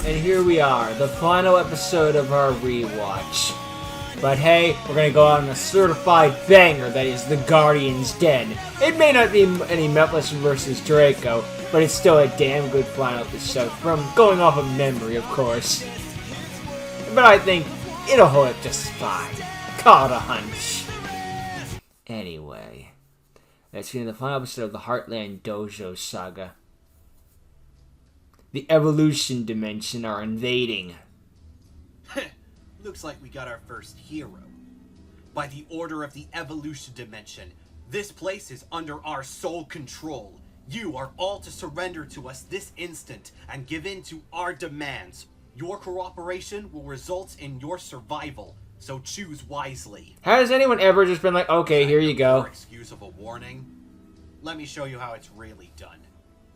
And here we are, the final episode of our rewatch. But hey, we're gonna go on a certified banger that is the Guardian's Den. It may not be any Memphis versus Draco, but it's still a damn good final episode, from going off of memory, of course. But I think it'll hold up just fine. Call it a hunch. Anyway, let's get into the final episode of the Heartland Dojo saga. The evolution dimension are invading. Looks like we got our first hero. By the order of the evolution dimension, this place is under our sole control. You are all to surrender to us this instant and give in to our demands. Your cooperation will result in your survival, so choose wisely. Has anyone ever just been like, okay, here you go? Excuse of a warning? Let me show you how it's really done.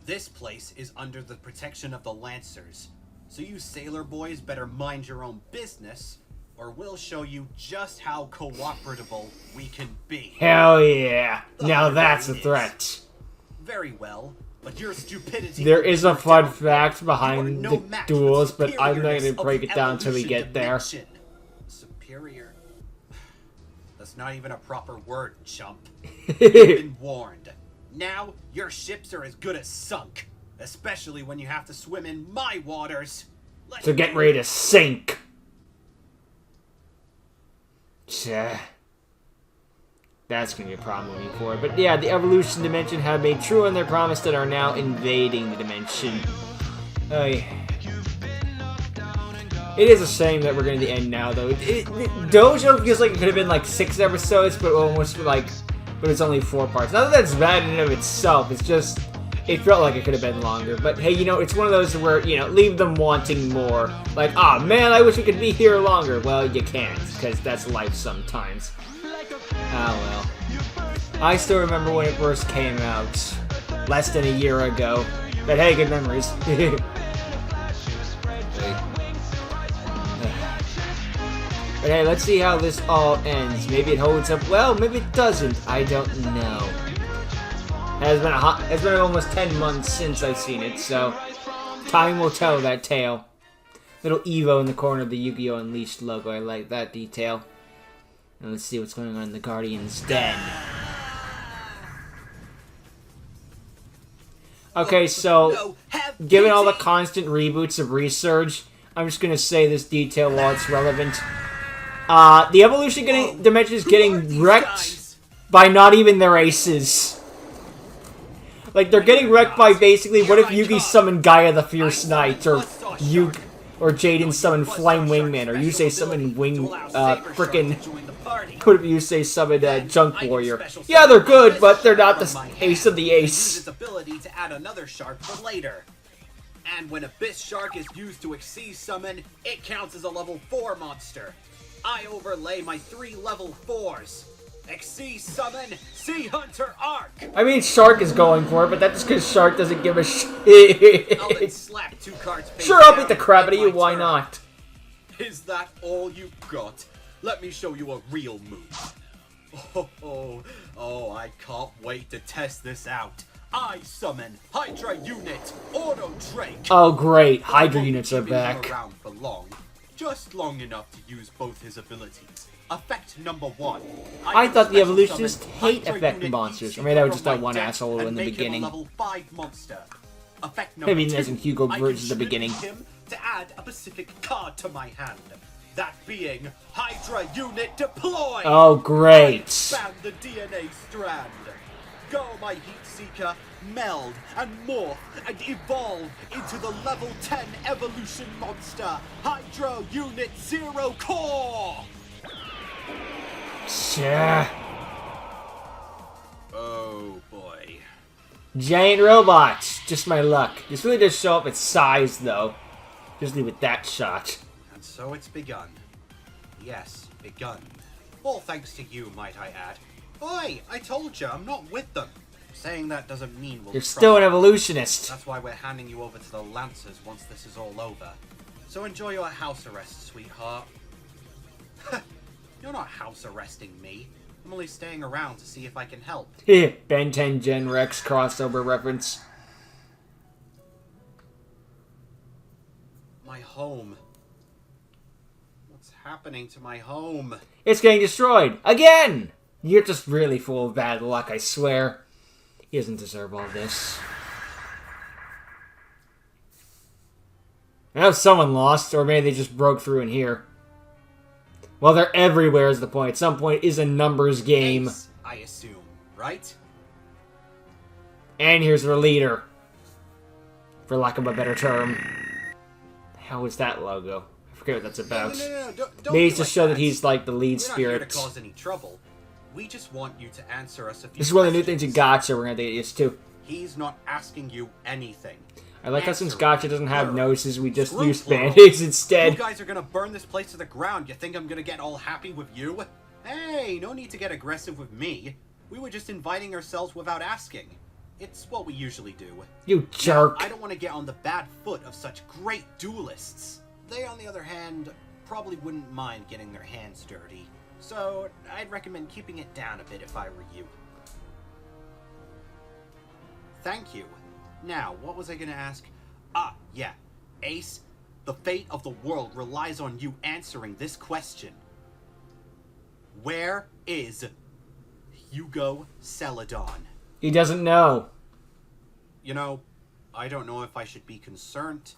This place is under the protection of the Lancers, so you sailor boys better mind your own business, or we'll show you just how cooperable we can be. Hell yeah! Now that's a threat. Very well, but your stupidity... There is a fun fact behind the duels, but I'm not going to break it down until we get there. Superior? That's not even a proper word, chump. You've been warned. Now, your ships are as good as sunk. Especially when you have to swim in my waters. So get ready to sink. That's going to be a problem moving forward. But yeah, the evolution dimension have made true on their promise and are now invading the dimension. Oh yeah. It is a shame that we're going to the end now, though. Dojo feels like it could have been like 6 episodes, but almost like... But it's only 4 parts. Not that that's bad in and of itself, it's just... It felt like it could have been longer. But hey, you know, it's one of those where, you know, leave them wanting more. Like, ah, man, I wish we could be here longer. Well, you can't, because that's life sometimes. Oh, well. I still remember when it first came out. Less than a year ago. But hey, good memories. But hey, let's see how this all ends. Maybe it holds up well, maybe it doesn't. I don't know. It's been almost 10 months since I've seen it, so time will tell that tale. Little Evo in the corner of the Yu-Gi-Oh! Unleashed logo. I like that detail. And let's see what's going on in the Guardian's Den. Okay, so given all the constant reboots of Resurge, I'm just gonna say this detail while it's relevant. The evolution dimension is getting wrecked by not even their aces. Like, they're getting wrecked by basically, what if Yugi summoned Gaia the Fierce Knight, or Jaden summoned Flame Wingman, or Yusei summoned what if Yusei summoned Junk Warrior? Yeah, they're good, but they're not the ace of the ace. Ability to add another shark for later. And when Abyss Shark is used to Exceed Summon, it counts as a level 4 monster. I overlay my 3 level 4s. Exceed Summon, Sea Hunter Arc! I mean, Shark is going for it, but that's just because Shark doesn't give a shit. I'll then slap 2 cards face sure, I'll beat the crap out of you, why not? Is that all you got? Let me show you a real move. Oh, I can't wait to test this out. I summon Hydra Unit Auto Drake. Oh great, Hydra units are back. Around for long, just long enough to use both his abilities. Effect number 1. I thought the evolutionists hate effect monsters. I mean, that was just that one asshole in the beginning. Level 5 monster. Effect I mean, as in Hugo versus the beginning. Him to add a specific card to my hand. That being Hydra Unit Deploy. Oh great. Expand the DNA strand. Go, my Heat Seeker, meld and morph and evolve into the level 10 evolution monster, Hydro Unit 0 Core! Yeah. Oh boy. Giant robots. Just my luck. This really does show up its size, though. Just leave it that shot. And so it's begun. Yes, begun. All thanks to you, might I add. Oi, I told you, I'm not with them. Saying that doesn't mean we'll... You're still an evolutionist. That's why we're handing you over to the Lancers once this is all over. So enjoy your house arrest, sweetheart. You're not house arresting me. I'm only staying around to see if I can help. Ben 10 Gen Rex crossover reference. My my home? What's happening to my home? It's getting destroyed. Again! You're just really full of bad luck, I swear. He doesn't deserve all this. I know someone lost, or maybe they just broke through in here. Well, they're everywhere is the point. At some point, it's a numbers game. Ace, I assume, right? And here's their leader. For lack of a better term. The hell is that logo? I forget what that's about. No, don't Maybe be it's to like show that he's like the lead We're not here spirit. to cause any trouble. We just want you to answer us a few This is one of the new things questions. in Gacha we're gonna get used to. He's not asking you anything. I like how since Answer Gacha doesn't have plural. noses, we just Screw use plural. band-aids You instead. guys are gonna burn this place to the ground. You think I'm gonna get all happy with you? Hey, no need to get aggressive with me. We were just inviting ourselves without asking. It's what we usually do. You jerk. I don't want to get on the bad foot of such great duelists. They, on the other hand, probably wouldn't mind getting their hands dirty. So, I'd recommend keeping it down a bit if I were you. Thank you. Now, what was I gonna ask? Ah, yeah. Ace, the fate of the world relies on you answering this question. Where is Yugioh Celadon? He doesn't know. You know, I don't know if I should be concerned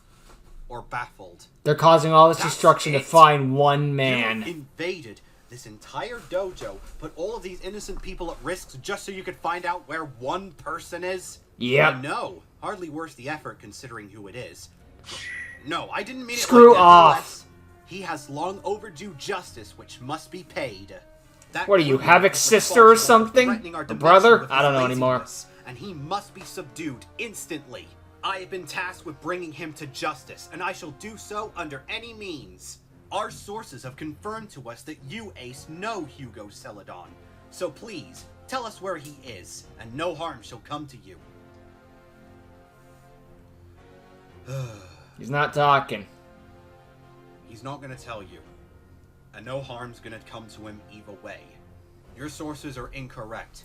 or baffled. They're causing all this That's destruction to it. find one You man. invaded this entire dojo, put all of these innocent people at risk just so you could find out where one person is? Yep. I know. Hardly worth the effort considering who it is. No, I didn't mean it Screw like that. off. Nonetheless, he has long overdue justice which must be paid. That What are you, criminal Havoc's is sister or responsible for something? threatening our A dimension brother? with I don't his know anymore. laziness, and he must be subdued instantly. I have been tasked with bringing him to justice, and I shall do so under any means. Our sources have confirmed to us that you, Ace, know Yugioh Celadon. So please, tell us where he is, and no harm shall come to you. He's not talking. He's not gonna tell you. And no harm's gonna come to him either way. Your sources are incorrect.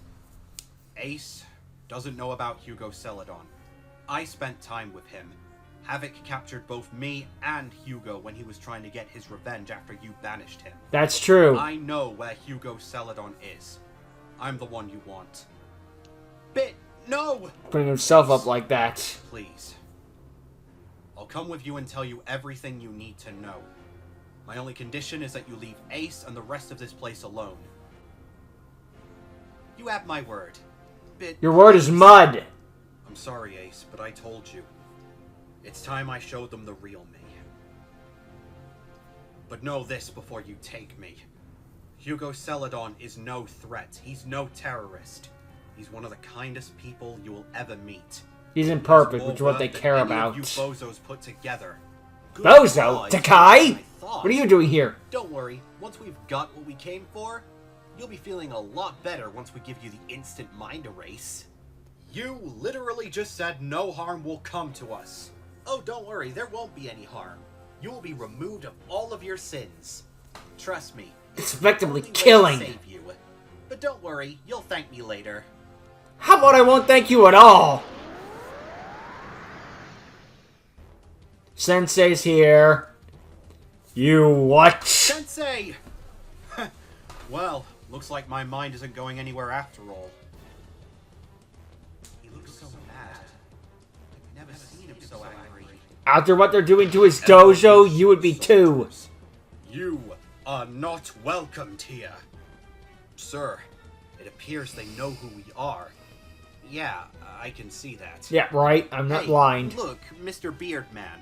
Ace doesn't know about Yugioh Celadon. I spent time with him. Havoc captured both me and Yugioh when he was trying to get his revenge after you banished him. That's true. I know where Yugioh Celadon is. I'm the one you want. Bit, no! Putting himself up like that. Please. I'll come with you and tell you everything you need to know. My only condition is that you leave Ace and the rest of this place alone. You have my word. Bit, Your word is please. mud. I'm sorry, Ace, but I told you. It's time I showed them the real me. But know this before you take me. Yugioh Celadon is no threat. He's no terrorist. He's one of the kindest people you will ever meet. He's imperfect, More which is what they worth than care any about. of you bozos put together. Good Bozo? God, Takai? I thought. What are you doing here? Don't worry, once we've got what we came for, you'll be feeling a lot better once we give you the instant mind erase. You literally just said no harm will come to us. Oh, don't worry, there won't be any harm. You will be removed of all of your sins. Trust me. It's effectively Only way to killing. save you. But don't worry, you'll thank me later. How about I won't thank you at all? Sensei's here. You what? Sensei! Well, looks like my mind isn't going anywhere after all. He looks so mad. I've never seen him so angry. After what they're doing to his dojo, you would be too. You are not welcomed here. Sir, it appears they know who we are. Yeah, I can see that. Yeah, right. I'm not Hey, blind. Look, Mr. Beardman.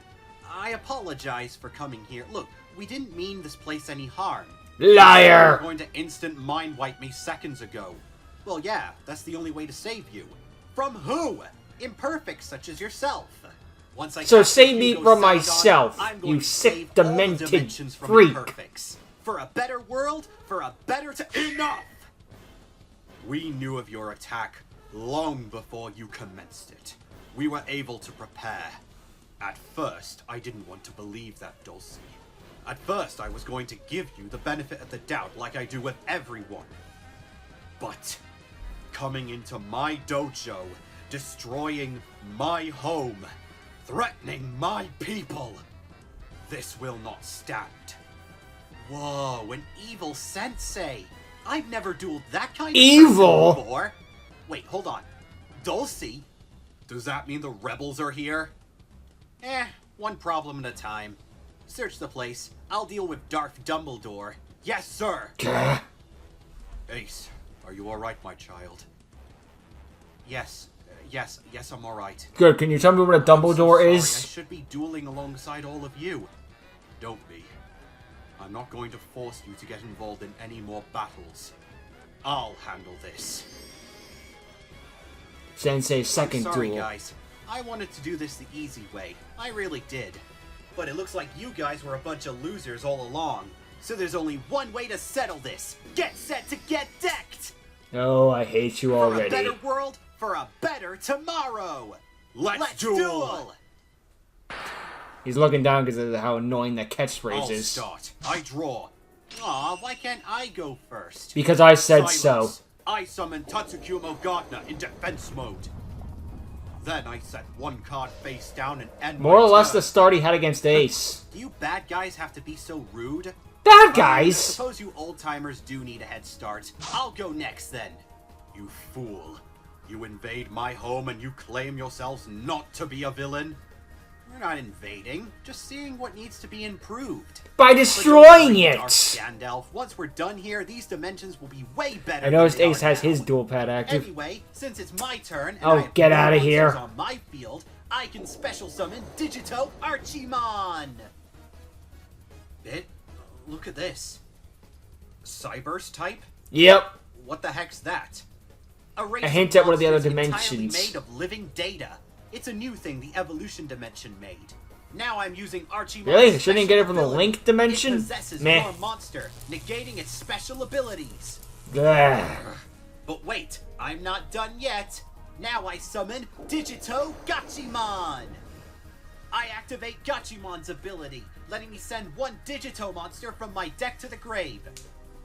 I apologize for coming here. Look, we didn't mean this place any harm. You Liar! were going to instant mind wipe me seconds ago. Well, yeah, that's the only way to save you. From who? Imperfects such as yourself. Once I So capture save me Yugioh from Celadon, myself, I'm going you to sick, save all the demented dimensions from freak. imperfects. For a better world, for a better Enough! We knew of your attack long before you commenced it. We were able to prepare. At first, I didn't want to believe that, Dulcie. At first, I was going to give you the benefit of the doubt like I do with everyone. But, coming into my dojo, destroying my home, threatening my people, This will not stand. Whoa, an evil sensei. I've never dueled that kind of Evil? person before. Wait, hold on. Dulcie? Does that mean the rebels are here? One problem at a time. Search the place. I'll deal with Darth Dumbledore. Yes, sir! Ace, are you alright, my child? Yes, I'm alright. Good, can you tell me what a Dumbledore I is? should be dueling alongside all of you. Don't be. I'm not going to force you to get involved in any more battles. I'll handle this. Sensei's second Sorry, duel. guys. I wanted to do this the easy way. I really did. But it looks like you guys were a bunch of losers all along. So there's only one way to settle this. Get set to get decked! Oh, I hate you already. For a better world, for a better tomorrow! Let's duel! He's looking down because of how annoying that catchphrase I'll is. start. I draw. Aw, why can't I go first? Because I said Silence. so. I summon Tatsukumo Gardner in defense mode. Then I set one card face down and end More my or less turn. the start he had against Ace. Do you bad guys have to be so rude? Bad I guys? suppose you old-timers do need a head start. I'll go next then. You fool. You invade my home and you claim yourselves not to be a villain? We're not invading, just seeing what needs to be improved. By destroying it! Dark Gandalf, once we're done here, these dimensions will be way better. I noticed than they Ace are has now. his dual pad active. Anyway, since it's my turn, and Oh, I have get no outta monsters here. on my field, I can special summon Digito Archimon. Look at this. Cyburst type? Yep. What the heck's that? A race A hint at one of the other monsters entirely dimensions. made of living data. It's a new thing the evolution dimension made. Now I'm using Archimon's Really? Shouldn't you get it special from the ability. Link dimension? It possesses Meh. your monster, negating its special abilities. Ugh. But wait, I'm not done yet. Now I summon Digito Gachimon. I activate Gachimon's ability, letting me send one Digito monster from my deck to the grave.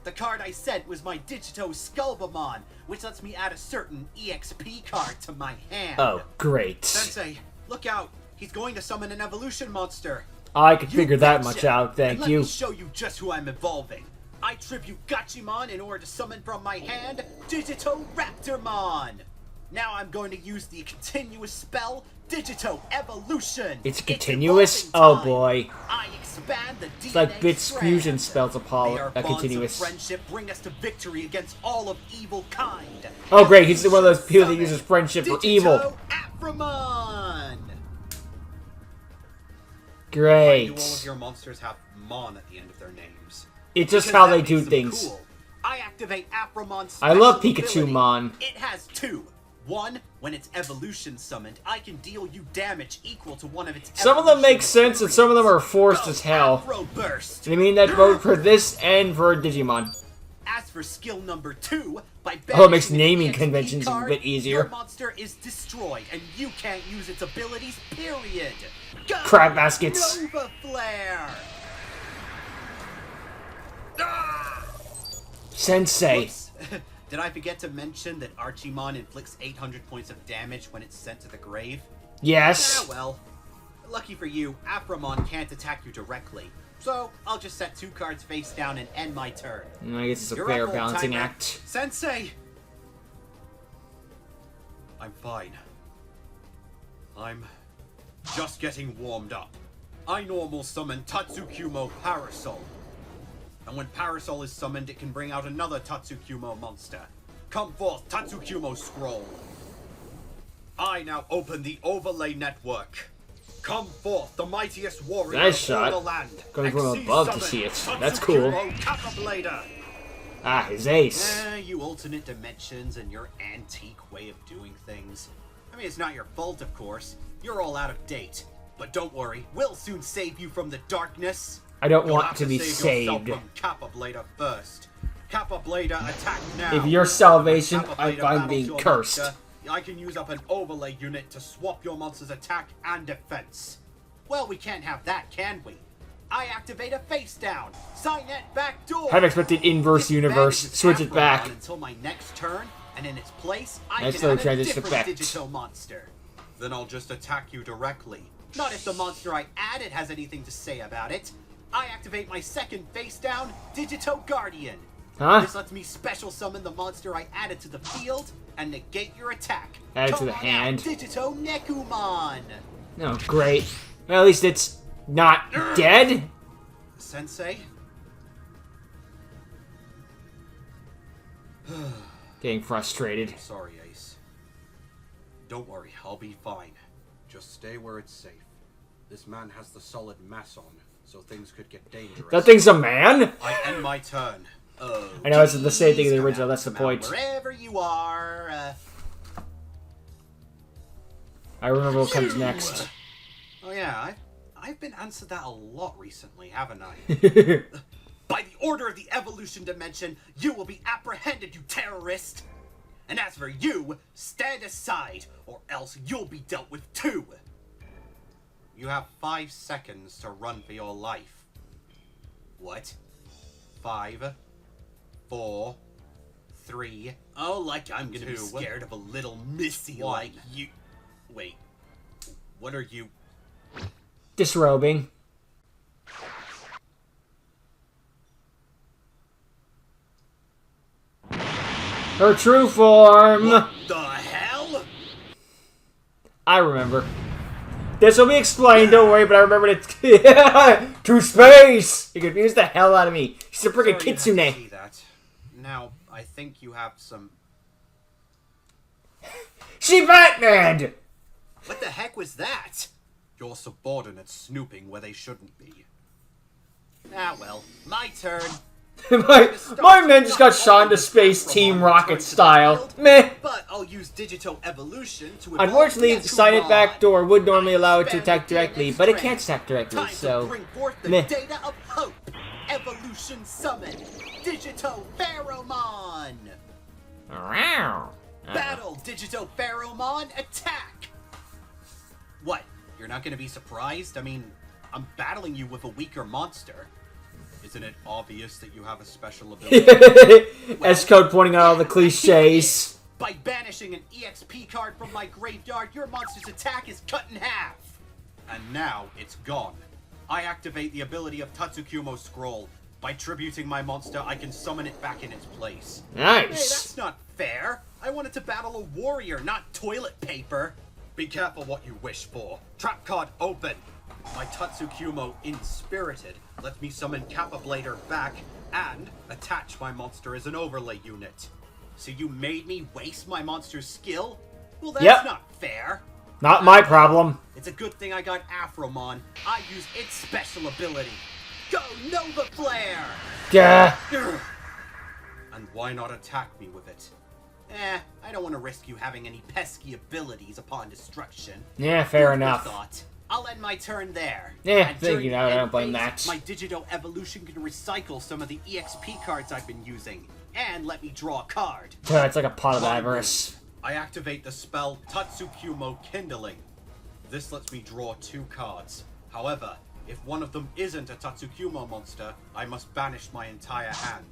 The card I sent was my Digito Sculbamon, which lets me add a certain EXP card to my hand. Oh, great. Sensei, look out. He's going to summon an evolution monster. I could You figure that betcha. much out, thank And let you. me show you just who I'm evolving. I tribute Gachimon in order to summon from my hand Digito Raptormon. Now I'm going to use the continuous spell Digito Evolution. It's continuous? evolving Oh time. boy. I expand the DNA It's like Bit's strand. fusion spells May Apollo, our bonds continuous. of friendship bring us to victory against all of evil kind. Oh great, he's one of those people that Summon uses friendship for Digito evil. Aframon. Great. Why do all of your monsters have Mon at the end of their names? It's just Because how that they do makes them things. cool. I activate Aphromon's I love special Pikachu ability. Mon. It has two. One, when it's evolution summoned, I can deal you damage equal to one of its. Some of them make evolution sense and some of them are forced Go as hell. Afro Burst. I mean that both for this and for Digimon. As for skill number 2, by Oh, it makes banishing naming its EXP conventions a card, bit easier. Your monster is destroyed, and you can't use its abilities. Period. Go! Crab baskets. Nova Flare. Sensei. Whoops. Did I forget to mention that Archimon inflicts 800 points of damage when it's sent to the grave? Yes. Ah, well. Lucky for you, Aphramon can't attack you directly. So, I'll just set 2 cards face down and end my turn. I guess it's a You're fair up, balancing old-timer. act. Sensei! I'm fine. I'm just getting warmed up. I normal summon Tatsukumo Parasol. And when Parasol is summoned, it can bring out another Tatsukumo monster. Come forth, Tatsukumo Scroll. I now open the overlay network. Come forth, the mightiest warrior Nice of all shot. the land. Going from Exceed above to summon see it. That's cool. Tatsukumo Kappa-Blader. Ah, his ace. You alternate dimensions and your antique way of doing things. I mean, it's not your fault, of course. You're all out of date. But don't worry, we'll soon save you from the darkness. I don't You'll want have to be save yourself saved. from Kappa-Blader first. Kappa-Blader, attack now. If you're salvation, When I'm Kappa-Blader being battles your cursed. monster, I can use up an overlay unit to swap your monster's attack and defense. Well, we can't have that, can we? I activate a face down. Signet back door. Have expected inverse Disadvantage universe. is Switch it Aphrodon back. until my next turn, and in its place, I Nice can little add a transition different effect. digital monster. Then I'll just attack you directly. Not if the monster I added has anything to say about it. I activate my second face-down Digito Guardian. Huh? This lets me special summon the monster I added to the field and negate your attack. Add it to Come the on hand. out, Digito Nekumon. Oh, great. Well, at least it's not dead. Sensei? Getting frustrated. Sorry, Ace. Don't worry, I'll be fine. Just stay where it's safe. This man has the solid mass on, so things could get dangerous. That thing's a man? I end my turn. I know it's the same thing as the original, that's the point. Wherever you are, I remember what comes next. Oh yeah, I've been answered that a lot recently, haven't I? By the order of the evolution dimension, you will be apprehended, you terrorist! And as for you, stand aside, or else you'll be dealt with too! You have 5 seconds to run for your life. What? 5, 4, 3... Oh, like I'm gonna be scared of a little missy like you... Wait. What are you... Disrobing. Her true form! What the hell? I remember. This will be explained, don't worry, but I remember it. To space! You confused the hell out of me. She's a freaking kitsune. See that. Now, I think you have some... She Batman! What the heck was that? Your subordinates snooping where they shouldn't be. Ah well, my turn. my men just got shot into space Team Rocket style. Meh. But I'll use Digito Evolution to... Unfortunately, the silent backdoor would normally allow it to attack directly, but it can't attack directly, so... bring forth the meh. data of hope. Evolution summon. Digito Pheromon. Battle Digito Pheromon attack. What? You're not going to be surprised? I mean, I'm battling you with a weaker monster. Isn't it obvious that you have a special ability? S-Code pointing out all the cliches. By banishing an EXP card from my graveyard, your monster's attack is cut in half. And now it's gone. I activate the ability of Tatsukumo Scroll. By tributing my monster, I can summon it back in its place. Nice. Hey, that's not fair. I wanted to battle a warrior, not toilet paper. Be careful what you wish for. Trap card open. My Tatsukumo Inspirited lets me summon Kappa Blader back and attach my monster as an overlay unit. So you made me waste my monster's skill? Well, that's not fair. Not my problem. It's a good thing I got Afromon. I use its special ability. Go Nova Flare! Gah. And why not attack me with it? I don't want to risk you having any pesky abilities upon destruction. Yeah, fair Food for enough. thought. I'll end my turn there. Yeah, And thank during you. the I don't end blame phase, that. My Digito Evolution can recycle some of the EXP cards I've been using, and let me draw a card. It's like a pot of avarice. I activate the spell Tatsukumo Kindling. This lets me draw 2 cards. However, if one of them isn't a Tatsukumo monster, I must banish my entire hand.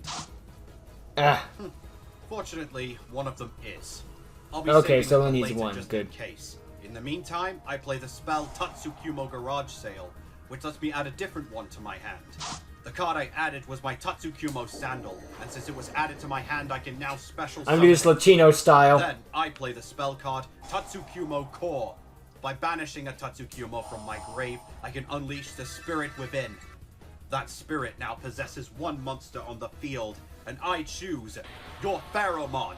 Fortunately, one of them is. I'll be Okay, saving so it only for needs later one. just Good. in case. In the meantime, I play the spell Tatsukumo Garage Sale, which lets me add a different one to my hand. The card I added was my Tatsukumo Sandal, and since it was added to my hand, I can now special I'm summon gonna use it. Latino style. Then I play the spell card Tatsukumo Core. By banishing a Tatsukumo from my grave, I can unleash the spirit within. That spirit now possesses one monster on the field, and I choose your Pheromon.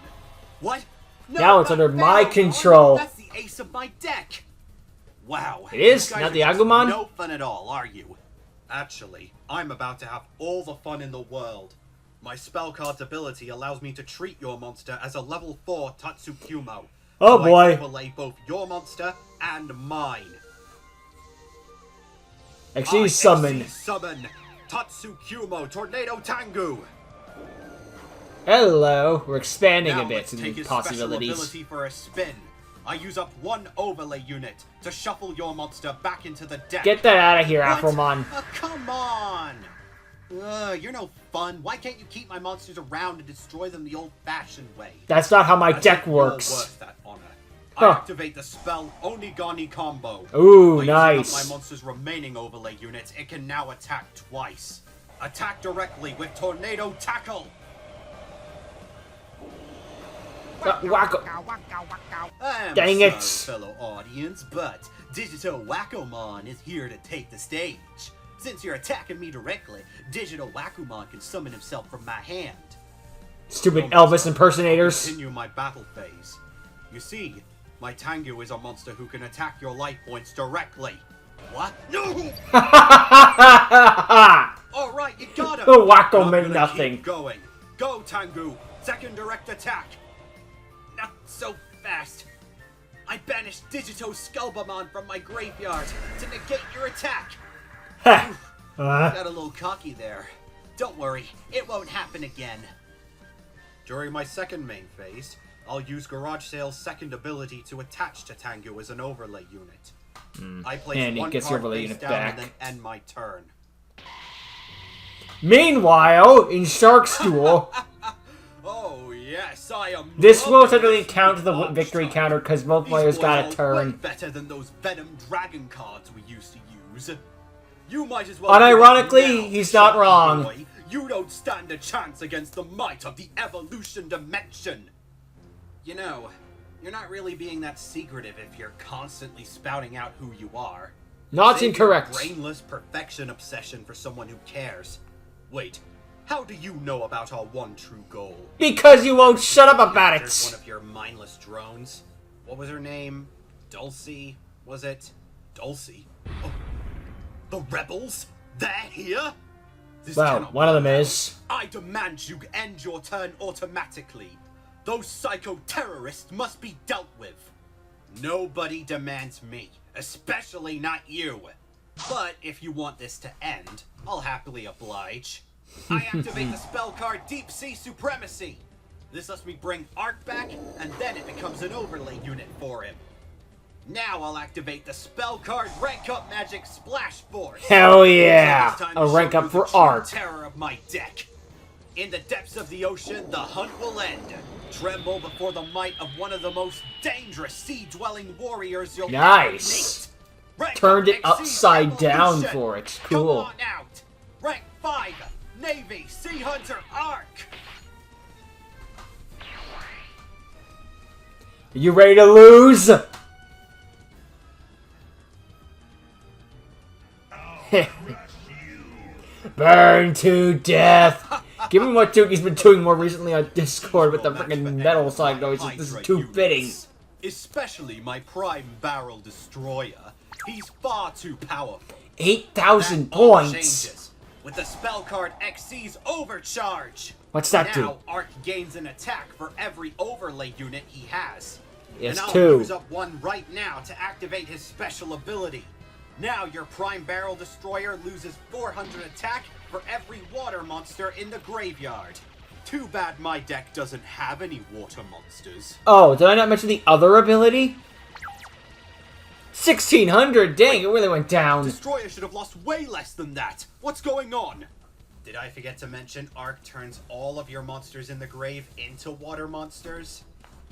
What? No, Now it's not under my Pheromon. control. That's the ace of my deck. Wow. It is? You guys Not are the just Agumon? No fun at all, are you? Actually, I'm about to have all the fun in the world. My spell card's ability allows me to treat your monster as a level 4 Tatsukumo. Oh So boy. I overlay both your monster and mine. Actually, summon. Summon Tatsukumo Tornado Tangu. Hello. We're expanding Now a bit let's in take the his special possibilities. ability for a spin. I use up 1 overlay unit to shuffle your monster back into the deck. Get that out of here, What? Afromon. Come on! You're no fun. Why can't you keep my monsters around and destroy them the old-fashioned way? That's not how my I deck think you're works. worth that honor. I activate the spell Onigani Combo. Ooh, By nice. using up my monster's remaining overlay units, it can now attack twice. Attack directly with Tornado Tackle. Wacko. I'm Dang it. sorry, fellow audience, but Digital Wackomon is here to take the stage. Since you're attacking me directly, Digital Wackomon can summon himself from my hand. Stupid Elvis impersonators. Continue my battle phase. You see, my Tengu is a monster who can attack your life points directly. What? No! Alright, you got him! The Wacko I'm meant gonna nothing. Keep going. Go, Tengu! Second direct attack! Not so fast. I banished Digito Sculbamon from my graveyard to negate your attack. Got a little cocky there. Don't worry, it won't happen again. During my second main phase, I'll use Garage Sale's second ability to attach to Tengu as an overlay unit. I place And he one gets the card overlay face unit down back. and then end my turn. Meanwhile, in Shark's Duel, Oh yes, I am. this will loving technically this count to the Re-Watch victory time. counter because both These players boys got are a way turn. better than those Venom Dragon cards we used to use. You might as well. Unironically, give up now, he's not Sharky wrong. boy. You don't stand a chance against the might of the evolution dimension. You know, you're not really being that secretive if you're constantly spouting out who you are. Not Save your incorrect. brainless perfection obsession for someone who cares. Wait, how do you know about our one true goal? Because you won't shut up about There's one it. of your mindless drones. What was her name? Dulcie? Was it? Dulcie? Oh. The rebels? They're here? This Well, cannot one of be them allowed. is. I demand you end your turn automatically. Those psycho-terrorists must be dealt with. Nobody demands me, especially not you. But if you want this to end, I'll happily oblige. I activate the spell card Deep Sea Supremacy. This lets me bring Ark back, and then it becomes an overlay unit for him. Now I'll activate the spell card Rank Up Magic Splash Force. Hell yeah! So this time A to rank show up you for the true Ark. terror of my deck. In the depths of the ocean, the hunt will end. Tremble before the might of one of the most dangerous sea-dwelling warriors you'll Nice. ever meet. Rank Turned up it Exceed upside down Evolution. for it. Come Cool. on out. Rank 5, Navy Sea Hunter Ark. You ready to lose? Burn to death. Given what Dookie's been doing more recently on Discord with the freaking metal side noises, this is too fitting. Especially my Prime Barrel Destroyer. He's far too powerful. 8,000 That all points. changes with the spell card XC's Overcharge. What's that do? Now Ark gains an attack for every overlay unit he has. Yes, and I'll 2. use up one right now to activate his special ability. Now your Prime Barrel Destroyer loses 400 attack for every water monster in the graveyard. Too bad my deck doesn't have any water monsters. Oh, did I not mention the other ability? 1,600! Dang, it really went down. Destroyer should have lost way less than that. What's going on? Did I forget to mention Ark turns all of your monsters in the grave into water monsters?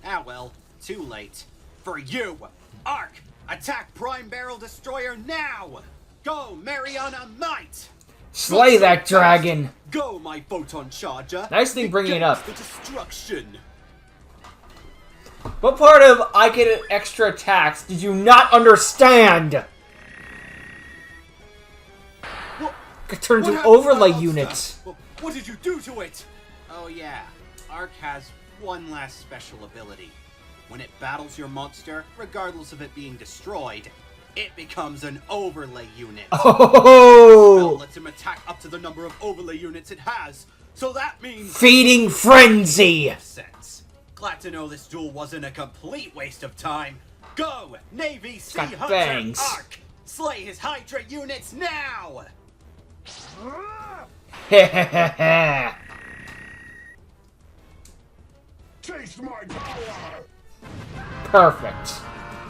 Ah well, too late. For you, Ark, attack Prime Barrel Destroyer now! Go, Mariana Might! Slay that dragon. Go, my Photon Charger! Nice thing bringing it up. The destruction! What part of I get extra attacks did you not understand? What? It turns What into happened to my overlay monster? units. What did you do to it? Oh yeah, Ark has one last special ability. When it battles your monster, regardless of it being destroyed, it becomes an overlay unit. Spell Oh! lets him attack up to the number of overlay units it has. So that means Feeding frenzy. sense. Glad to know this duel wasn't a complete waste of time. Go, Navy Sea Got Hunter bangs. Ark! Slay his Hydra units now! Taste my power! Perfect.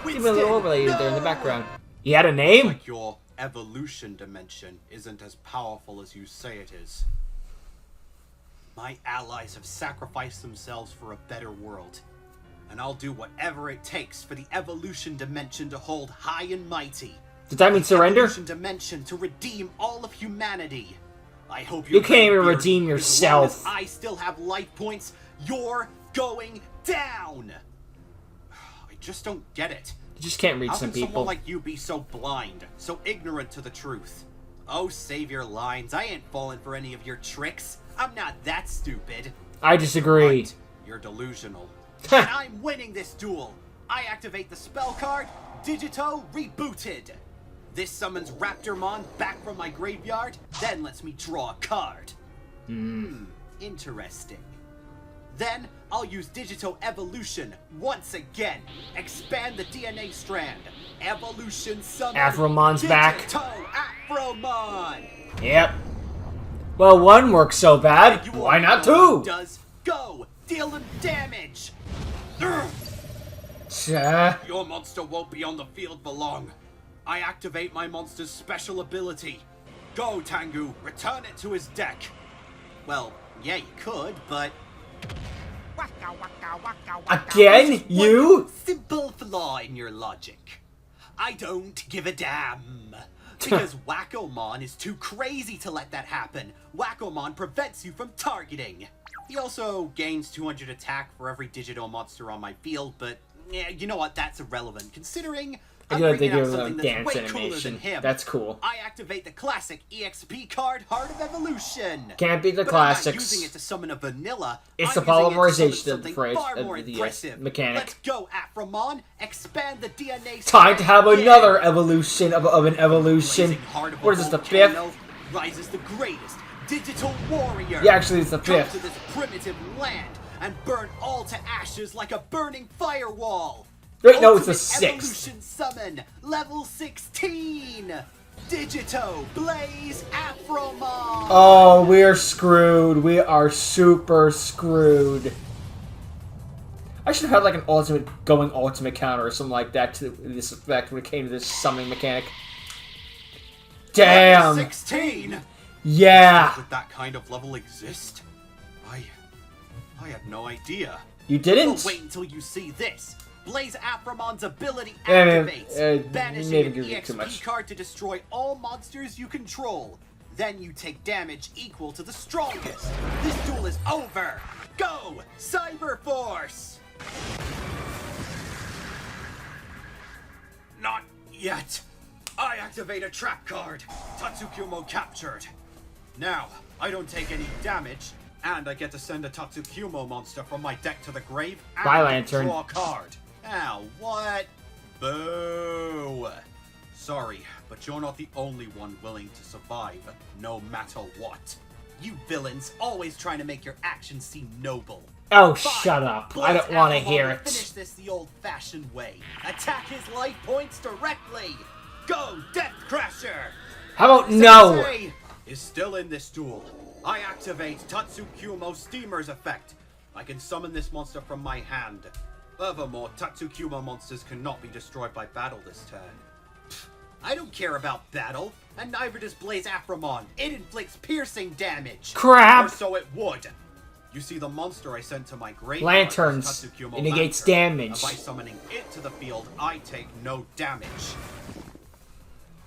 Winston, Even a little overlay no! there in the background. He had a name? Like your evolution dimension isn't as powerful as you say it is. My allies have sacrificed themselves for a better world. and I'll do whatever it takes for the evolution dimension to hold high and mighty. Does that mean surrender? Evolution dimension to redeem all of humanity. I hope You can't even redeem yourself. As long as I still have life points, you're going down. I just don't get it. You just can't read How some can people. someone like you be so blind, so ignorant to the truth? Oh, save your lines. I ain't falling for any of your tricks. I'm not that stupid. I disagree. Right, you're delusional. And I'm winning this duel. I activate the spell card, Yugioh rebooted. This summons Raptormon back from my graveyard, then lets me draw a card. Interesting. Then, I'll use Yugioh Evolution once again. Expand the DNA strand. Evolution summon Afromon's back. Yugioh Afromon! Yep. Well, one works so bad. You Why all not know two? it does. Go! Deal him damage! Urgh. Your monster won't be on the field for long. I activate my monster's special ability. Go, Tengu, return it to his deck. Well, yeah, you could, but... Again? One You? simple flaw in your logic. I don't give a damn. Because Wacomon is too crazy to let that happen. Wacomon prevents you from targeting. He also gains 200 attack for every Yugioh monster on my field, but yeah, you know what? That's irrelevant, considering I'm I bringing think out it was a something that's dance way cooler than animation. him. That's cool. I activate the classic EXP card, Heart of Evolution. Can't beat the But classics. I'm not using it to summon a vanilla. It's I'm the using it to polymerization summon of the something phrase far of more the impressive. mechanic. Let's go, Afromon. Expand the DNA. Time to have strand another again. evolution of an evolution. Blazing heart of a What is this, the volcano fifth? Rises the greatest digital warrior. Yeah, actually, it's the Come fifth. to this primitive land and burn all to ashes like a burning firewall. Wait, no, it's the Ultimate sixth. Evolution summon, level 16. Yugioh Blaze Afromon. Oh, we're screwed. We are super screwed. I should have had like an ultimate counter or something like that to this effect when it came to this summoning mechanic. Level Damn. 16. Yeah. Did that kind of level exist? I had no idea. You didn't? Well, wait until you see this. Blaze Afromon's ability Yeah, activates, banishing maybe an give you too EXP much. card to destroy all monsters you control. Then you take damage equal to the strongest. This duel is over. Go, Cyber Force! Not yet. I activate a trap card. Tatsukumo captured. Now, I don't take any damage, and I get to send a Tatsukumo monster from my deck to the grave and Bye, Lantern. draw a card. Ow, what? Boo! Sorry, but you're not the only one willing to survive, no matter what. You villains always trying to make your actions seem noble. Oh, Fine. shut up. I Blaze don't want to Afromon hear will it. Finish this the old-fashioned way. Attack his life points directly. Go, Death Crasher! How about no? Sensei is still in this duel. I activate Tatsukumo Steamer's effect. I can summon this monster from my hand. Furthermore, Tatsukumo monsters cannot be destroyed by battle this turn. Pfft, I don't care about battle, and neither does Blaze Afromon. It inflicts piercing damage. Crap. Or so it would. You see, the monster I sent to my graveyard Lanterns. is Tatsukumo It negates Lantern. damage. By summoning it to the field, I take no damage.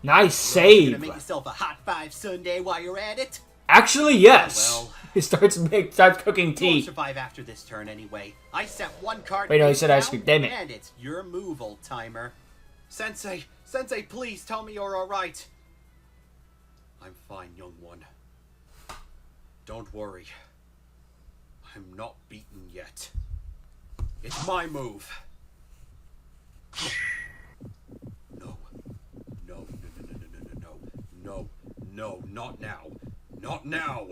Nice Gonna save. make yourself a hot 5 sundae while you're at it? Actually, yes. Oh, well. He starts cooking You won't tea. survive after this turn anyway. I set one card. Wait, no, he face said ice down, cream. Damn it. And it's your move, old timer. Sensei, please tell me you're alright. I'm fine, young one. Don't worry. I'm not beaten yet. It's my move. No. No, not now. Not now.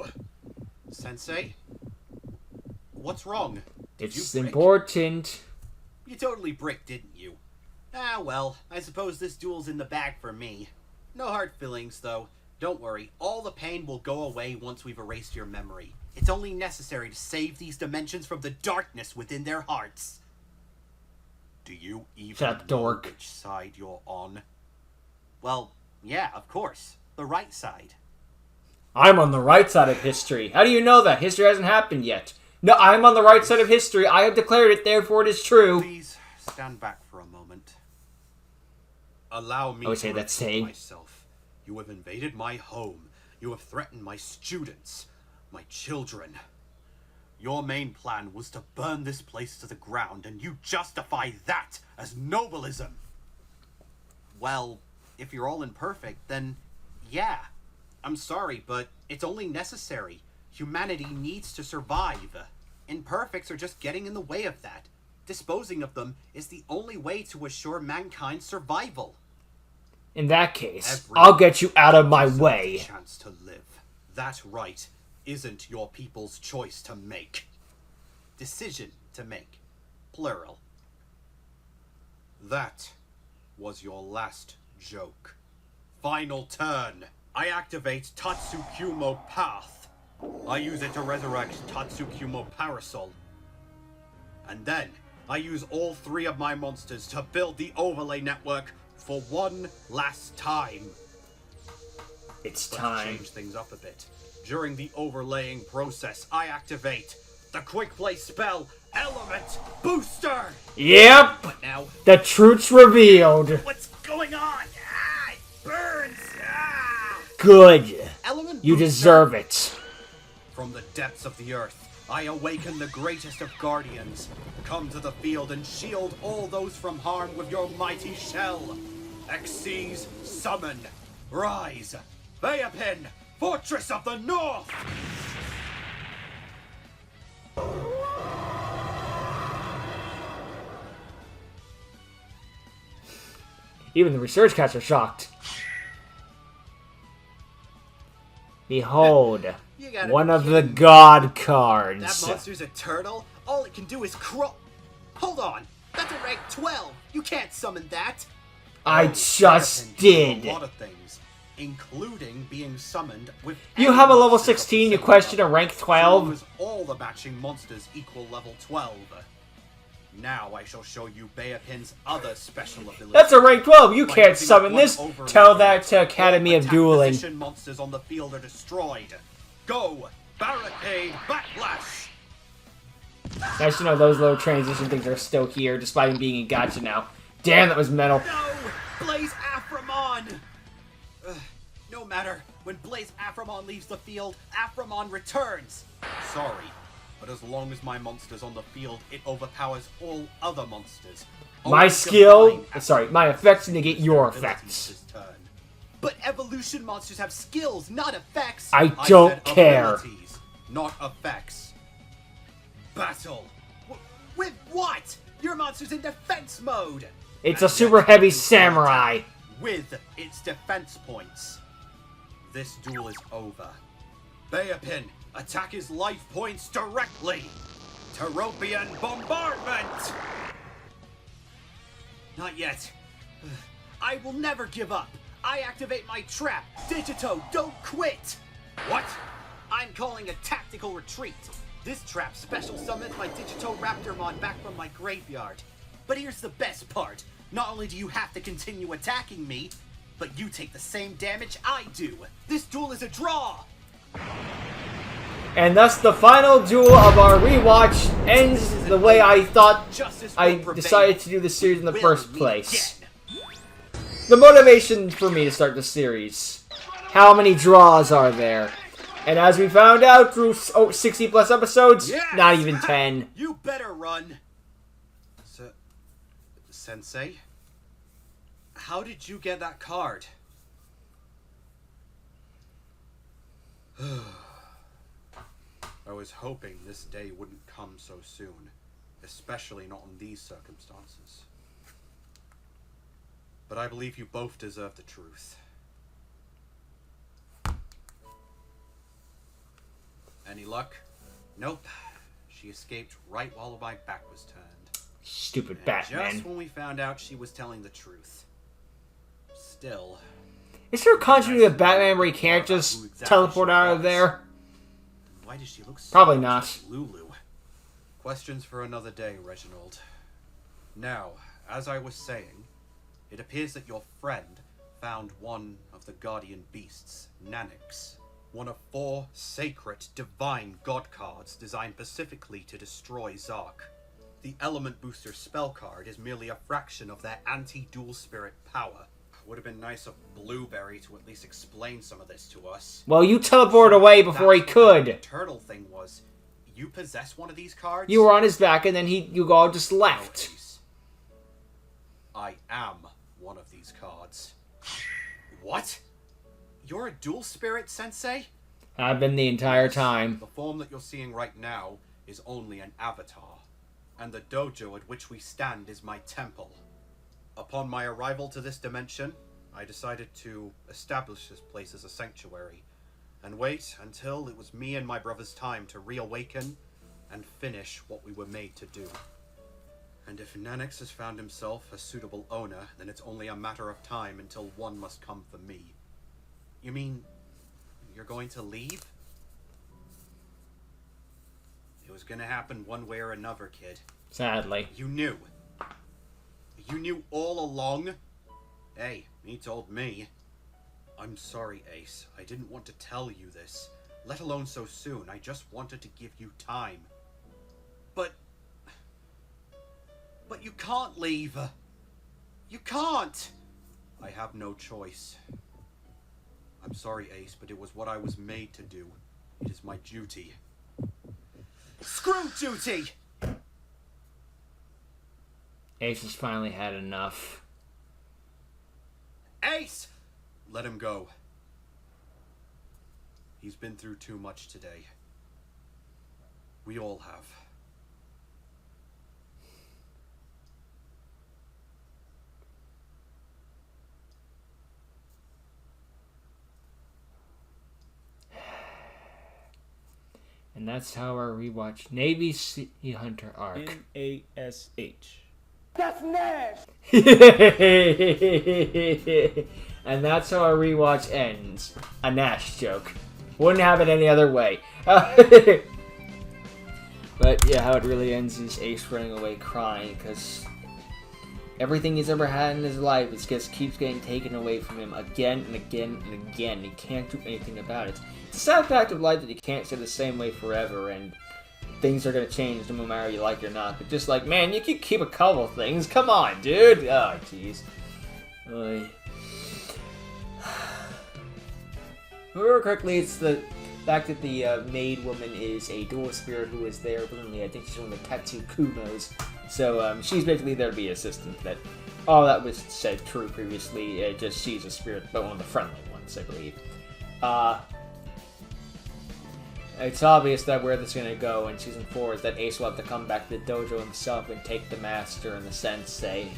Sensei? What's wrong? Did It's you brick? important. You totally bricked, didn't you? Ah, well, I suppose this duel's in the bag for me. No hard feelings, though. Don't worry, all the pain will go away once we've erased your memory. It's only necessary to save these dimensions from the darkness within their hearts. Do you even Shut up, know dork. which side you're on? Well, yeah, of course. The right side. I'm on the right side of history. How do you know that? History hasn't happened yet. No, I am on the right side of history. I have declared it, therefore it is true. Please stand back for a moment. Allow me I would say to that's repeat sane. myself. You have invaded my home. You have threatened my students, my children. Your main plan was to burn this place to the ground, and you justify that as nobleism. Well, if you're all imperfect, then yeah. I'm sorry, but it's only necessary. Humanity needs to survive. Imperfects are just getting in the way of that. Disposing of them is the only way to assure mankind's survival. In that case, I'll get you out of my Everyone way. deserves a chance to live. That right isn't your people's choice to make. Decision to make. Plural. That was your last joke. Final turn. I activate Tatsukumo Path. I use it to resurrect Tatsukumo Parasol. And then, I use all 3 of my monsters to build the overlay network for one last time. It's Let's time. change things up a bit. During the overlaying process, I activate the quick play spell Element Booster! Yep! But now, The truth's revealed. what's going on? Ah, it burns! Ah! Good. Element You Booster. deserve it. From the depths of the earth, I awaken the greatest of guardians. Come to the field and shield all those from harm with your mighty shell. Xyz, summon. Rise. Bayapin, Fortress of the North! Even the research cats are shocked. Behold, You gotta one be of the kidding me. god That cards. monster's a turtle? All it can do is crawl. Hold on. That's a rank 12. You can't summon that. I Oh, just Bayapin can do did. A lot of things, including being summoned with. You any have a level monsters of the 16, you same question a level, rank so 12? long as all the matching monsters equal level 12. Now I shall show you Bayapin's other special ability. That's a rank 12. You By can't using summon one this. overlay Tell unit, that to all Academy of attack Dueling. position monsters on the field are destroyed. Go! Barricade Backlash! Nice to know those little transition things are still here, despite him being a gotcha now. Damn, that was metal. No! Blaze Aphramon! No matter. When Blaze Aphramon leaves the field, Aphramon returns. Sorry, but as long as my monster's on the field, it overpowers all other monsters. My Only skill, divine sorry, my effects negate your abilities effects. this turn. But evolution monsters have skills, not effects. I don't said care. Abilities, not effects. Battle. With what? Your monster's in defense mode. It's a And super yet heavy you can samurai. attack with its defense points. This duel is over. Bayapin, attack his life points directly. Teropian bombardment. Not yet. I will never give up. I activate my trap. Digito, don't quit. What? I'm calling a tactical retreat. This trap special summons my Digito Raptormon back from my graveyard. But here's the best part. Not only do you have to continue attacking me, but you take the same damage I do. This duel is a draw. And thus the final duel of our rewatch ends the way I thought Justice will I prevail. decided to do the series in the Will first we place. again? The motivation for me to start the series. How many draws are there? And as we found out through 60 plus episodes, Yes! not even 10. You better run. Sensei? How did you get that card? I was hoping this day wouldn't come so soon, especially not in these circumstances. But I believe you both deserve the truth. Any luck? Nope. She escaped right while my back was turned. Stupid And Batman. just when we found out she was telling the truth. Still. Is there a continuity of Batman where he can't just teleport out of there? Why does she look so Probably much not. like Lulu? Questions for another day, Reginald. Now, as I was saying, it appears that your friend found one of the guardian beasts, Nanix. One of 4 sacred, divine god cards designed specifically to destroy Zark. The Element Booster spell card is merely a fraction of their anti-dual spirit power. Would have been nice of Blueberry to at least explain some of this to us. Well, you teleported away before he could. The turtle thing was, you possess one of these cards? You were on his back, and then you all just left. I am one of these cards. What? You're a dual spirit, Sensei? I've been the entire time. The form that you're seeing right now is only an avatar, and the dojo at which we stand is my temple. Upon my arrival to this dimension, I decided to establish this place as a sanctuary, and wait until it was me and my brother's time to reawaken and finish what we were made to do. And if Nanix has found himself a suitable owner, then it's only a matter of time until one must come for me. You mean, you're going to leave? It was gonna happen one way or another, kid. Sadly. You knew. You knew all along? Hey, he told me. I'm sorry, Ace. I didn't want to tell you this, let alone so soon. I just wanted to give you time. But you can't leave. You can't. I have no choice. I'm sorry, Ace, but it was what I was made to do. It is my duty. Screw duty! Ace has finally had enough. Ace! Let him go. He's been through too much today. We all have. And that's how our rewatch Navy Sea Hunter arc. N-A-S-H. That's Nash! And that's how our rewatch ends. A Nash joke. Wouldn't have it any other way. But yeah, how it really ends is Ace running away crying because everything he's ever had in his life just keeps getting taken away from him again and again and again. He can't do anything about it. It's a sad fact of life that you can't stay the same way forever, and things are gonna change no matter you like it or not. But just like, man, you can keep a couple of things. Come on, dude. Oh, jeez. If I remember correctly, it's the fact that the maid woman is a dual spirit who is there. Originally, I think she's one of the Tatsu Kumos. So she's basically there to be assistant. That all that was said true previously. Just she's a spirit, but one of the friendly ones, I believe. It's obvious that where this is going to go in Season 4 is that Ace will have to come back to the dojo himself and take the Master and the Sensei.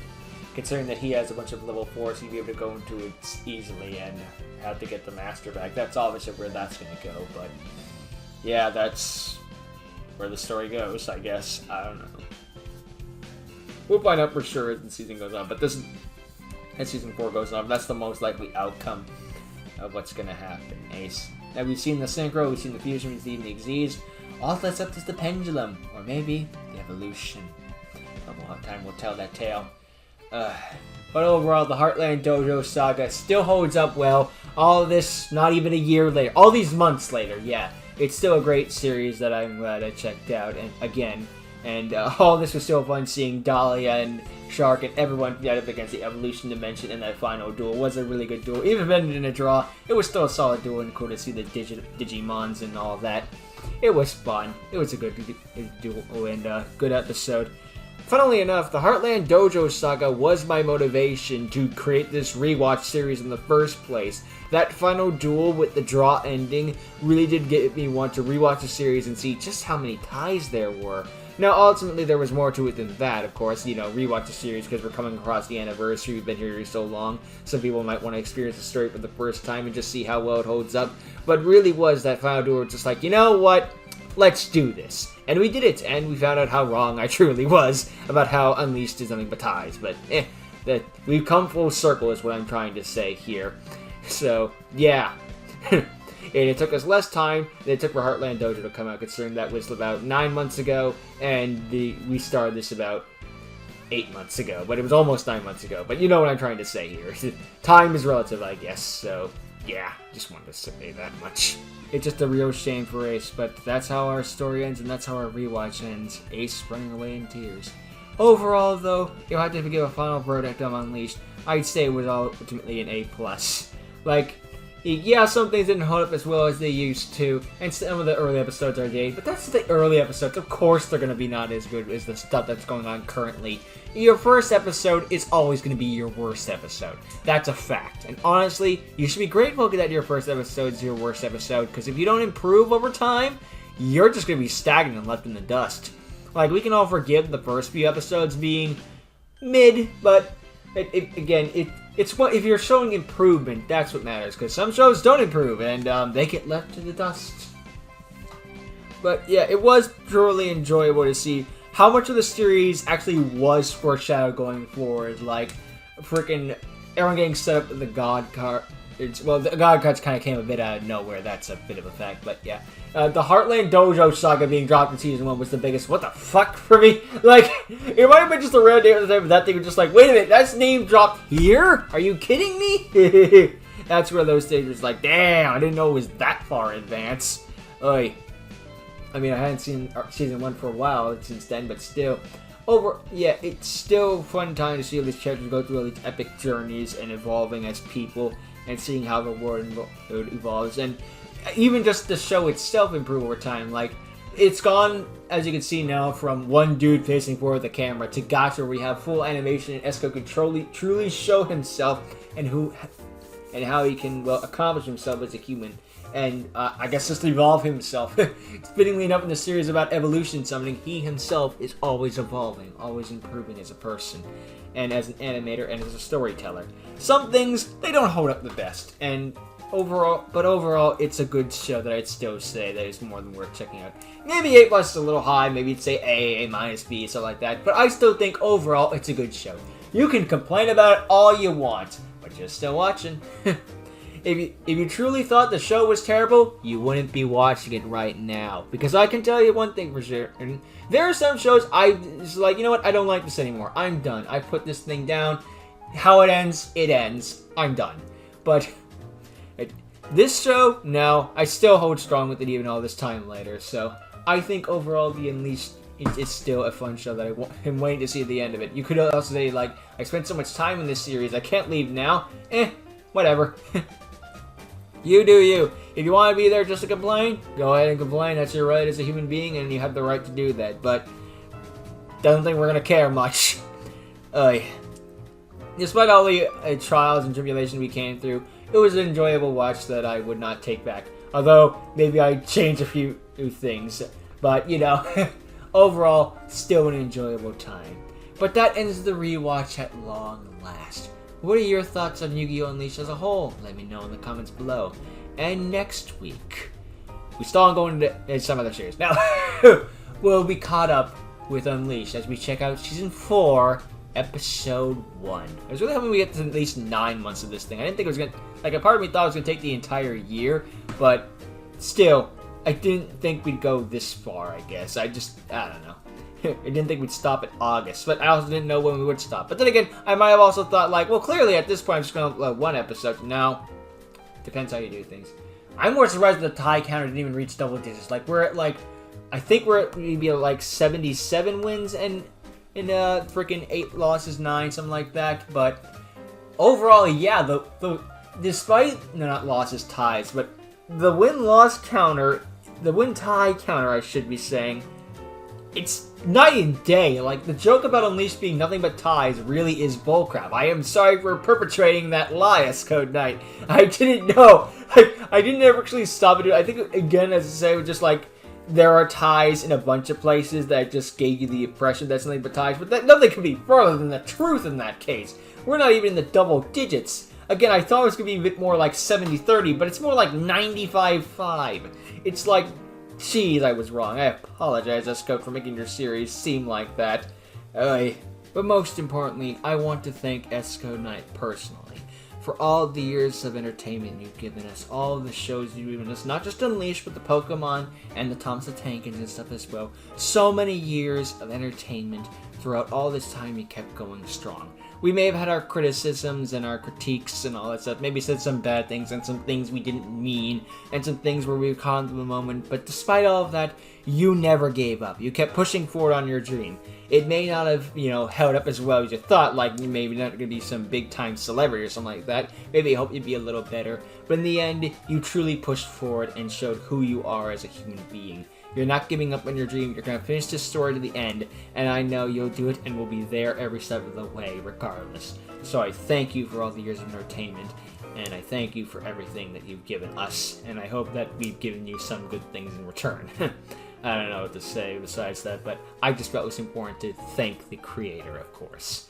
Considering that he has a bunch of level 4s, he'd be able to go into it easily and have to get the Master back. That's obviously where that's going to go, but yeah, that's where the story goes, I guess. I don't know. We'll find out for sure as the season goes on, but as Season 4 goes on, that's the most likely outcome of what's going to happen. Ace. Now, we've seen the Synchro, we've seen the Fusion, we've seen the Xyz. All that's left is the Pendulum, or maybe the Evolution. Time will tell that tale. But overall, the Heartland Dojo saga still holds up well. All of this, not even a year later. All these months later, yeah. It's still a great series that I'm glad I checked out. And again, all this was still fun seeing Dahlia and Shark and everyone fight up against the Evolution Dimension in that final duel. It was a really good duel. Even if it ended in a draw, it was still a solid duel and cool to see the Digimons and all of that. It was fun. It was a good duel and good episode. Funnily enough, the Heartland Dojo saga was my motivation to create this rewatch series in the first place. That final duel with the draw ending really did get me want to rewatch the series and see just how many ties there were. Now, ultimately, there was more to it than that, of course. You know, rewatch the series because we're coming across the anniversary. We've been here so long. Some people might want to experience the story for the first time and just see how well it holds up. But really was that final duel just like, you know what? Let's do this. And we did it, and we found out how wrong I truly was about how Unleashed is nothing but ties. But, that we've come full circle is what I'm trying to say here. So, yeah. And it took us less time than it took for Heartland Dojo to come out, considering that was about 9 months ago, and we started this about 8 months ago. But it was almost 9 months ago. But you know what I'm trying to say here. Time is relative, I guess, so, yeah, just wanted to say that much. It's just a real shame for Ace, but that's how our story ends, and that's how our rewatch ends. Ace running away in tears. Overall, though, if I had to give a final verdict on Unleashed, I'd say it was ultimately an A+. Like, yeah, some things didn't hold up as well as they used to, and some of the early episodes are gay, but that's the early episodes. Of course they're going to be not as good as the stuff that's going on currently. Your first episode is always going to be your worst episode. That's a fact. And honestly, you should be grateful that your first episode is your worst episode, because if you don't improve over time, you're just going to be stagnant and left in the dust. Like, we can all forgive the first few episodes being mid, but it's what if you're showing improvement, that's what matters, because some shows don't improve and they get left in the dust. But yeah, it was truly enjoyable to see how much of the series actually was foreshadowed going forward. Like, freaking everyone getting set up with the God card. Well, the God cards kind of came a bit out of nowhere. That's a bit of a fact, but yeah. The Heartland Dojo saga being dropped in Season 1 was the biggest what the fuck for me. Like, it might have been just a rare day at the time, but that thing was just like, wait a minute, that's name dropped here? Are you kidding me? That's where those stages was like, damn, I didn't know it was that far in advance. Oy. I mean, I hadn't seen Season 1 for a while since then, but still. Yeah, it's still a fun time to see all these characters go through all these epic journeys and evolving as people and seeing how the world evolves. And even just the show itself improve over time. Like, it's gone, as you can see now, from one dude facing forward the camera to Gacha, where we have full animation and Esco can truly show himself and how he can, well, accomplish himself as a human. And I guess just evolve himself. Fittingly enough, in the series about evolution summoning, he himself is always evolving, always improving as a person, and as an animator, and as a storyteller. Some things, they don't hold up the best, and overall, it's a good show that I'd still say that is more than worth checking out. Maybe A+ is a little high, maybe you'd say A, A-, B, something like that, but I still think overall it's a good show. You can complain about it all you want, but you're still watching. If you truly thought the show was terrible, you wouldn't be watching it right now. Because I can tell you one thing for sure. There are some shows it's like, you know what, I don't like this anymore. I'm done. I put this thing down. How it ends, it ends. I'm done. But this show, no, I still hold strong with it even all this time later. So I think overall, The Unleashed is still a fun show that I'm waiting to see the end of it. You could also say, like, I spent so much time in this series, I can't leave now. Whatever. You do you. If you want to be there just to complain, go ahead and complain. That's your right as a human being, and you have the right to do that. But don't think we're going to care much. Despite all the trials and tribulations we came through, it was an enjoyable watch that I would not take back. Although, maybe I'd change a few things. But, you know, overall, still an enjoyable time. But that ends the rewatch at long last. What are your thoughts on Yu-Gi-Oh! Unleashed as a whole? Let me know in the comments below. And next week, we still aren't going to some other series. Now, we'll be caught up with Unleashed as we check out Season 4, Episode 1. I was really hoping we get to at least 9 months of this thing. I didn't think it was going to... Like, a part of me thought it was going to take the entire year, but still, I didn't think we'd go this far, I guess. I don't know. I didn't think we'd stop at August, but I also didn't know when we would stop. But then again, I might have also thought, like, well, clearly at this point I'm just going to upload one episode. No. Depends how you do things. I'm more surprised that the tie counter didn't even reach double digits. Like, we're at, like, I think we're at maybe like 77 wins and freaking 8 losses, 9, something like that. But overall, yeah, despite, no, not losses, ties, but the win-loss counter, the win-tie counter, I should be saying, it's night and day. Like, the joke about Unleashed being nothing but ties really is bullcrap. I am sorry for perpetrating that lie, S-Code Knight. I didn't know. I didn't ever actually stop it. I think, again, as I say, it was just like, there are ties in a bunch of places that just gave you the impression that's nothing but ties, but nothing could be further than the truth in that case. We're not even in the double digits. Again, I thought it was going to be a bit more like 70-30, but it's more like 95-5. It's like... Jeez, I was wrong. I apologize, S-Code, for making your series seem like that. But most importantly, I want to thank S-Code Knight personally for all the years of entertainment you've given us, all the shows you've given us, not just Unleashed, but the Pokemon and the Thomas the Tank Engine and stuff as well. So many years of entertainment throughout all this time you kept going strong. we may have had our criticisms and our critiques and all that stuff. Maybe said some bad things and some things we didn't mean and some things where we were caught in the moment. But despite all of that, you never gave up. You kept pushing forward on your dream. It may not have, held up as well as you thought, like you maybe not going to be some big-time celebrity or something like that. Maybe I hope you'd be a little better. But in the end, you truly pushed forward and showed who you are as a human being. You're not giving up on your dream. You're going to finish this story to the end, and I know you'll do it and we'll be there every step of the way, regardless. So I thank you for all the years of entertainment, and I thank you for everything that you've given us, and I hope that we've given you some good things in return. I don't know what to say besides that, but I just felt it was important to thank the creator, of course.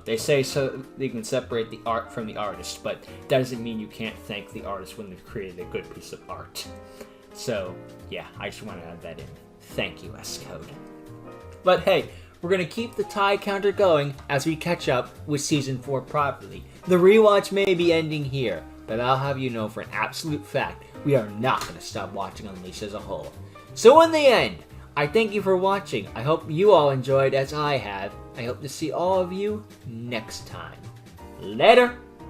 They say so they can separate the art from the artist, but that doesn't mean you can't thank the artist when they've created a good piece of art. So, yeah, I just want to add that in. Thank you, S-Code. But hey, we're going to keep the tie counter going as we catch up with Season 4 properly. The rewatch may be ending here, but I'll have you know for an absolute fact, we are not going to stop watching Unleashed as a whole. So in the end, I thank you for watching. I hope you all enjoyed as I have. I hope to see all of you next time. Later!